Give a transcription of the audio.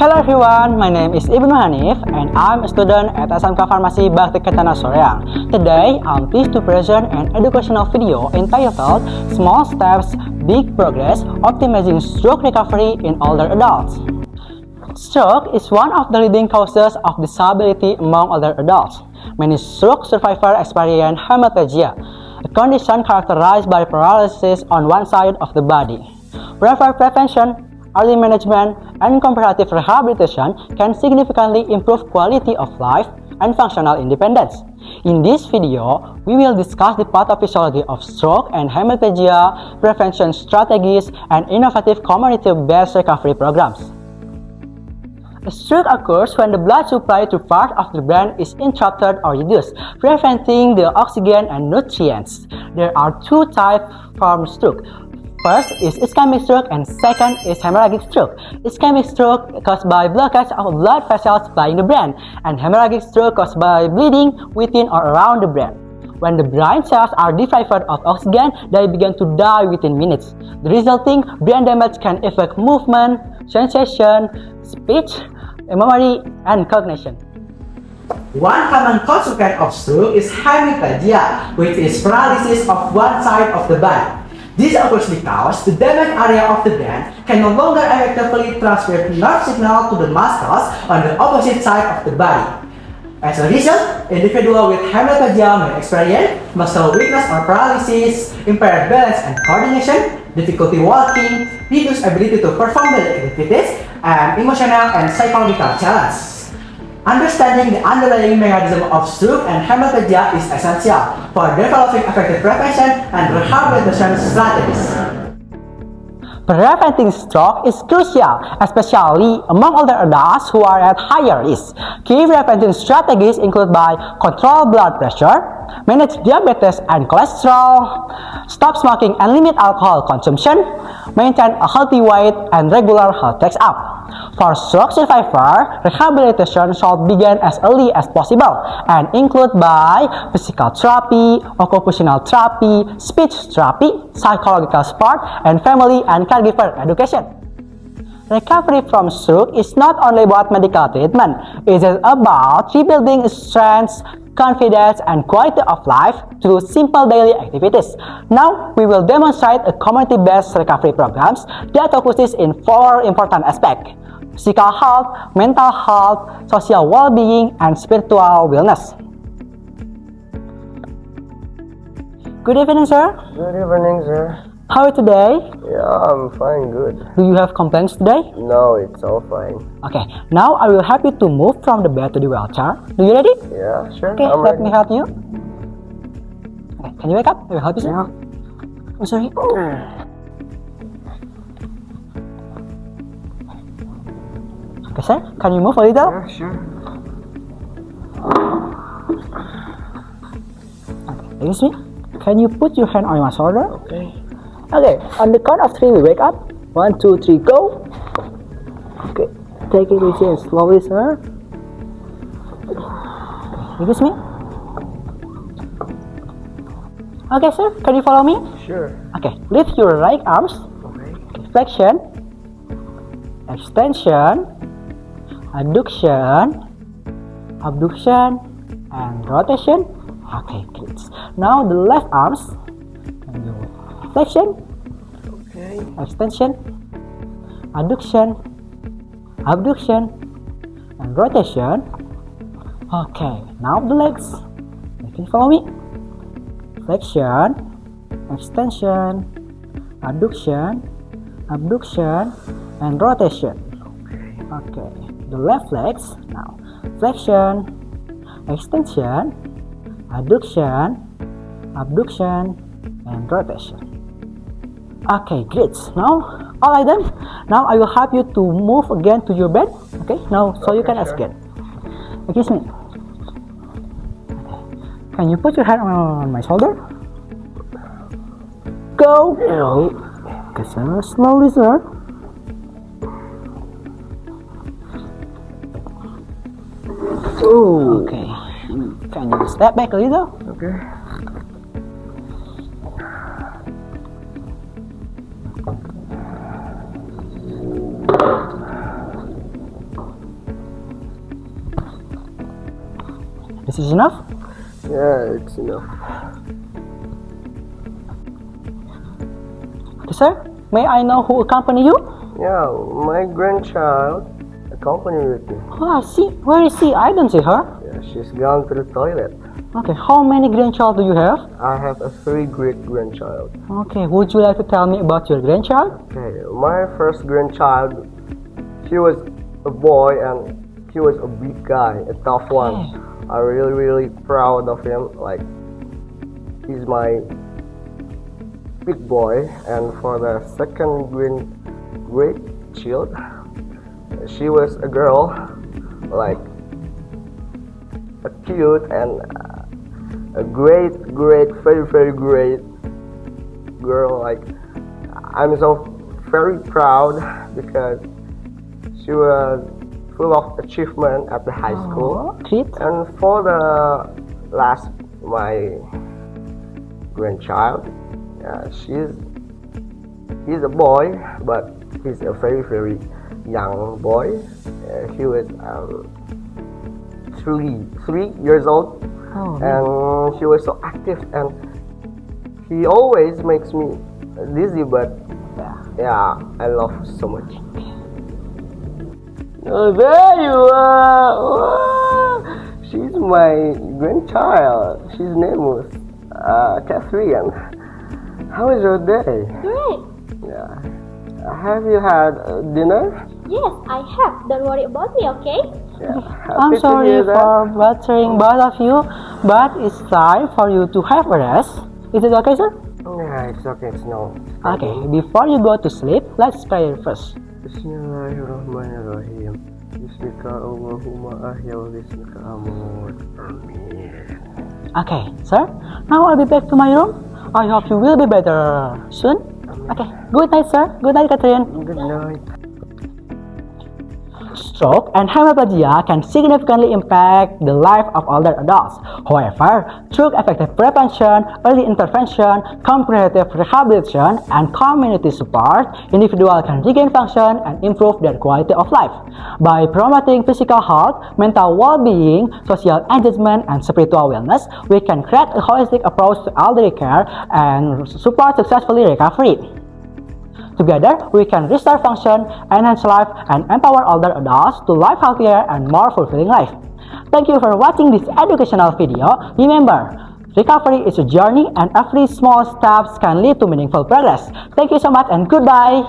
Hello everyone, my name is Ibnu Hanif and I'm a student at SMK Pharmacy Bhakti Kencana Soreang. Today, I'm pleased to present an educational video entitled Small Steps, Big Progress, Optimizing Stroke Recovery in Older Adults. Stroke is one of the leading causes of disability among older adults. Many stroke survivors experience hemiplegia, a condition characterized by paralysis on one side of the body. Proper prevention, early management, and comparative rehabilitation can significantly improve quality of life and functional independence. In this video, we will discuss the pathophysiology of stroke and hemiplegia, prevention strategies, and innovative community-based recovery programs. A stroke occurs when the blood supply to part of the brain is interrupted or reduced, preventing the oxygen and nutrients. There are two types of stroke. First is ischemic stroke and second is hemorrhagic stroke. Ischemic stroke caused by blockage of blood vessels supplying the brain, and hemorrhagic stroke caused by bleeding within or around the brain. When the brain cells are deprived of oxygen, they begin to die within minutes. The resulting brain damage can affect movement, sensation, speech, memory, and cognition. One common consequence of stroke is hemiplegia, which is paralysis of one side of the body. This occurs because the damaged area of the brain can no longer effectively transfer nerve signal to the muscles on the opposite side of the body. As a result, individuals with hemiplegia may experience muscle weakness or paralysis, impaired balance and coordination, difficulty walking, reduced ability to perform daily activities, and emotional and psychological challenges. Understanding the underlying mechanism of stroke and hemiplegia is essential for developing effective prevention and rehabilitation strategies. Preventing stroke is crucial, especially among older adults who are at higher risk. Key prevention strategies include by control blood pressure, manage diabetes and cholesterol, stop smoking and limit alcohol consumption, maintain a healthy weight, and regular health checkup. For stroke survivor, rehabilitation should begin as early as possible and include by physical therapy, occupational therapy, speech therapy, psychological support, and family and caregiver education. Recovery from stroke is not only about medical treatment, it is about rebuilding strength, confidence, and quality of life through simple daily activities. Now, we will demonstrate a community-based recovery programs that focuses in four important aspects: physical health, mental health, social well-being, and spiritual wellness. Good evening, sir. Good evening, sir. How are you today? Yeah, I'm fine, good. Do you have complaints today? No, it's all fine. Okay, now I will help you to move from the bed to the wheelchair. Are you ready? Yeah, sure. Okay, I'm let ready. me help you. Okay, can you wake up? I will help you, sir. Yeah. I'm sorry. Okay, sir, can you move a little? Yeah, sure. Okay, excuse me. Can you put your hand on my shoulder? Okay. Okay, on the count of three, we wake up. 1, 2, 3, go. Okay, take it easy and slowly, sir. Excuse me. Okay, sir, can you follow me? Sure. Okay, lift your right arms. Okay. Flexion, extension, adduction, abduction, and rotation. Okay, good. Now the left arms. Flexion, Okay. extension, adduction, abduction, and rotation. Okay, now the legs. You can follow me. Flexion, extension, adduction, abduction, and rotation. Okay, the left legs now. Flexion, extension, adduction, abduction, and rotation. Okay, great. Now, all right then. Now I will help you to move again to your bed. Okay, now so you can Okay, ask sure. again. Excuse me. Okay. Can you put your hand on my shoulder? Go. Okay, sir. Slowly, sir. Oh. Okay. Can you step back a little? Okay. Is this enough? Yeah, it's enough. Okay, sir. May I know who accompany you? Yeah, my grandchild accompanied with me. Oh, I see. Where is she? I don't see her. Yeah, she's gone to the toilet. Okay, how many grandchild do you have? I have a 3 great grandchild. Okay, would you like to tell me about your grandchild? Okay, my first grandchild, he was a boy and he was a big guy, a tough one. I'm really proud of him. Like, he's my big boy. And for the second great child, she was a girl, like a cute and a great, very great girl. Like, I'm so very proud because she was full of achievement at the high school. Great. And for the last, my grandchild, he's a boy, but he's a very young boy. He was 3 years old, and he was so active, and he always makes me dizzy, but yeah, I love her so much. Oh, there you are! Wow. She's my grandchild. She's name was Catherine. How is your day? Great. Yeah. Have you had dinner? Yes, I have. Don't worry about me, okay? Yeah. I'm Happy to sorry hear that. for bothering both of you, but it's time for you to have a rest. Is it okay, sir? Yeah, it's okay. It's no. Okay, before you go to sleep, let's pray first. Bismillahirrahmanirrahim. Bismika Allahumma ahya wa bismika amut. Amin. Okay, sir. Now I'll be back to my room. I hope you will be better soon. Okay, good night, sir. Good night, Catherine. Good night. Stroke and hemiplegia can significantly impact the life of older adults. However, through effective prevention, early intervention, comprehensive rehabilitation, and community support, individuals can regain function and improve their quality of life. By promoting physical health, mental well-being, social engagement, and spiritual wellness, we can create a holistic approach to elderly care and support successfully recovery. Together, we can restore function, enhance life, and empower older adults to live healthier and more fulfilling life. Thank you for watching this educational video. Remember, recovery is a journey and every small steps can lead to meaningful progress. Thank you so much and goodbye.